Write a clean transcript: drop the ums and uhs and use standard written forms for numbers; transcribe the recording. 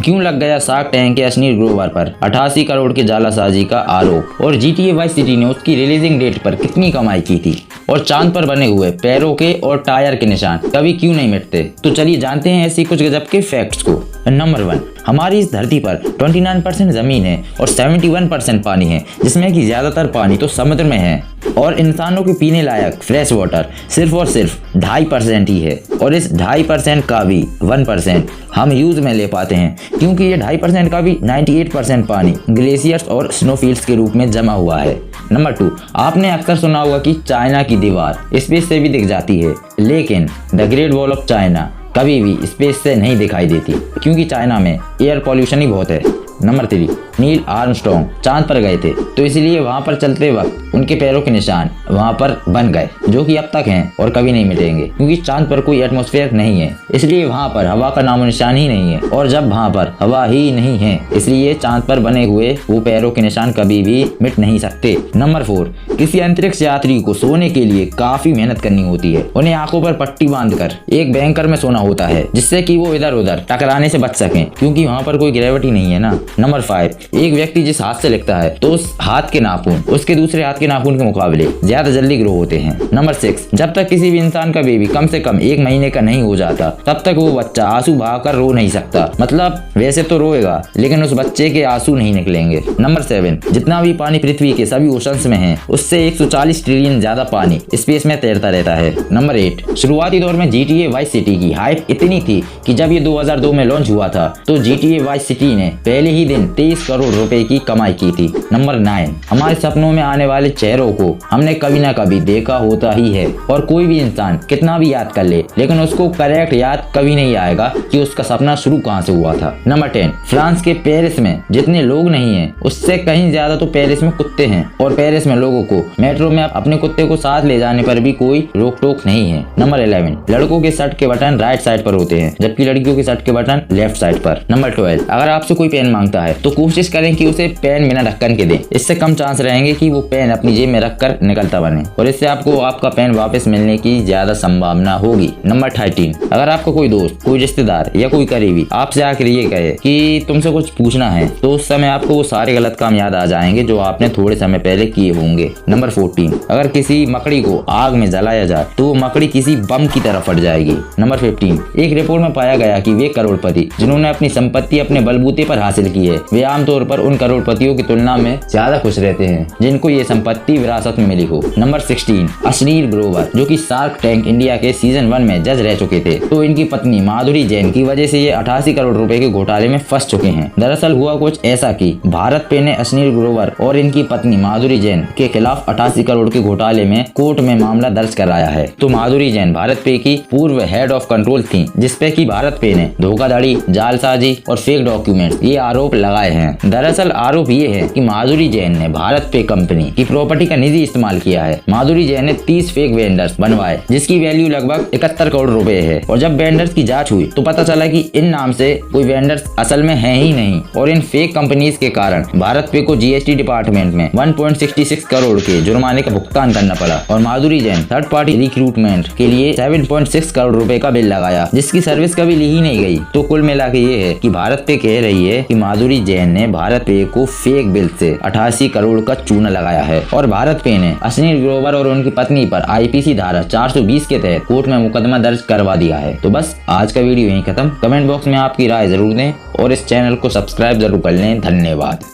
क्यों लग गया शार्क टैंक के अश्नीर ग्रोवर पर 88 करोड़ के जालासाजी का आरोप, और GTA वाइस सिटी ने उसकी रिलीजिंग डेट पर कितनी कमाई की थी, और चांद पर बने हुए पैरों के और टायर के निशान कभी क्यों नहीं मिटते। तो चलिए जानते हैं ऐसी कुछ गजब के फैक्ट्स को। नंबर 1, हमारी इस धरती पर 29% जमीन है और 71% पानी है, जिसमें कि ज्यादातर पानी तो समुद्र में है, और इंसानों के पीने लायक फ्रेश वाटर सिर्फ और सिर्फ 2.5% ही है, और इस 2.5% का भी 1% हम यूज में ले पाते हैं, क्योंकि ये 2.5% का भी 98% पानी ग्लेशियर्स और स्नोफील्ड्स के रूप में जमा हुआ है। नंबर 2, आपने अक्सर सुना होगा कि चाइना की दीवार स्पेस से भी दिख जाती है, लेकिन the great wall of China कभी भी स्पेस से नहीं दिखाई देती, क्योंकि चाइना में एयर पॉल्यूशन ही बहुत है। नंबर 3, नील आर्मस्ट्रॉन्ग चांद पर गए थे, तो इसलिए वहां पर चलते वक्त उनके पैरों के निशान वहां पर बन गए, जो कि अब तक हैं और कभी नहीं मिटेंगे, क्योंकि चांद पर कोई एटमॉस्फेयर नहीं है, इसलिए वहां पर हवा का नामो निशान ही नहीं है, और जब वहां पर हवा ही नहीं है, इसलिए चांद पर बने हुए वो पैरों के निशान कभी भी मिट नहीं सकते। नंबर 4, किसी अंतरिक्ष यात्री को सोने के लिए काफी मेहनत करनी होती है। उन्हें आंखों पर पट्टी बांधकर एक बैंकर में सोना होता है, जिससे कि वो इधर उधर टकराने से बच सकें, क्योंकि वहां पर कोई ग्रेविटी नहीं है ना। नंबर 5, एक व्यक्ति जिस हाथ से लिखता है, तो उस हाथ के नाखून उसके दूसरे हाथ के नाखून के मुकाबले ज्यादा जल्दी ग्रो होते हैं। नंबर 6, जब तक किसी भी इंसान का बेबी कम से कम 1 महीने का नहीं हो जाता, तब तक वो बच्चा आंसू बहाकर रो नहीं सकता। मतलब वैसे तो रोएगा, लेकिन उस बच्चे के आंसू नहीं निकलेंगे। नंबर 7, जितना भी पानी पृथ्वी के सभी ओशंस में है, उससे 140 ट्रिलियन ज्यादा पानी स्पेस में तैरता रहता है। नंबर 8, शुरुआती दौर में GTA वाइस सिटी की हाइप इतनी थी कि जब ये 2002 में लॉन्च हुआ था, तो GTA वाइस सिटी ने पहले ही दिन 23 करोड़ रुपए की कमाई की थी। नंबर 9, हमारे सपनों में आने वाले चेहरों को हमने कभी ना कभी देखा होता ही है, और कोई भी इंसान कितना भी याद कर ले, लेकिन उसको करेक्ट याद कभी नहीं आएगा कि उसका सपना शुरू कहाँ से हुआ था। नंबर 10, फ्रांस के पेरिस में जितने लोग नहीं हैं, उससे कहीं ज्यादा तो पेरिस में कुत्ते हैं, और पेरिस में लोगों को मेट्रो में अपने कुत्ते को साथ ले जाने पर भी कोई रोक टोक नहीं है। नंबर 11, लड़कों के शर्ट के बटन राइट साइड पर होते हैं, जबकि लड़कियों के शर्ट के बटन लेफ्ट साइड पर। नंबर 12, अगर आपसे कोई पेन मांगता है तो कोशिश करें कि उसे पेन बिना ढक्कन के दें, इससे कम चांस रहेंगे कि वो पेन अपनी जेब में रखकर निकलता बने, और इससे आपको आपका पेन वापस मिलने की ज्यादा संभावना होगी। नंबर 13, अगर आपका कोई दोस्त, कोई रिश्तेदार या कोई करीबी आपसे आकर ये कहे कि तुमसे कुछ पूछना है, तो उस समय आपको वो सारे गलत काम याद आ जाएंगे जो आपने थोड़े समय पहले किए होंगे। नंबर 14, अगर किसी मकड़ी को आग में जलाया जाए तो वो मकड़ी किसी बम की तरह फट जाएगी। नंबर 15, एक रिपोर्ट में पाया गया कि वे करोड़पति जिन्होंने अपनी संपत्ति अपने बलबूते पर हासिल की है, वे आमतौर पर उन करोड़पतियों की तुलना में ज्यादा खुश रहते हैं जिनको ये संपत्ति विरासत में मिली हो। नंबर 16, अश्नीर ग्रोवर, जो कि शार्क टैंक इंडिया के सीजन 1 में जज रह चुके थे, तो इनकी पत्नी माधुरी जैन की वजह से ये 88 करोड़ रुपए के घोटाले में फंस चुके हैं। दरअसल हुआ कुछ ऐसा कि भारत पे ने अश्नीर ग्रोवर और इनकी पत्नी माधुरी जैन के खिलाफ 88 करोड़ के घोटाले में कोर्ट में मामला दर्ज कराया है। तो माधुरी जैन भारत पे की पूर्व हेड ऑफ कंट्रोल थी, जिसपे की भारत पे ने धोखाधड़ी, जालसाजी और फेक डॉक्यूमेंट्स ये आरोप लगाए हैं। दरअसल आरोप ये है कि माधुरी जैन ने भारत पे कंपनी की प्रॉपर्टी का निजी इस्तेमाल किया है। माधुरी जैन ने 30 फेक वेंडर्स बनवाए, जिसकी वैल्यू लगभग 71 करोड़ रुपए है, और जब वेंडर्स की जांच हुई तो पता चला कि इन नाम से कोई वेंडर्स असल में है ही नहीं, और इन फेक कंपनीज के कारण भारत पे को GST डिपार्टमेंट में 1.66 करोड़ के जुर्माने का भुगतान करना पड़ा, और माधुरी जैन थर्ड पार्टी रिक्रूटमेंट के लिए 7.6 करोड़ रुपए का बिल लगाया, जिसकी सर्विस कभी ली ही नहीं गई। तो कुल मिला के ये है कि भारत पे कह रही है कि माधुरी जैन ने भारत पे को फेक बिल से 88 करोड़ का चूना लगाया है, और भारत पे ने अश्नीर ग्रोवर और उनकी पत्नी पर IPC धारा 420 के तहत कोर्ट में मुकदमा दर्ज करवा दिया है। तो बस आज का वीडियो यहीं खत्म। कमेंट बॉक्स में आपकी राय जरूर दें, और इस चैनल को सब्सक्राइब जरूर कर लें। धन्यवाद।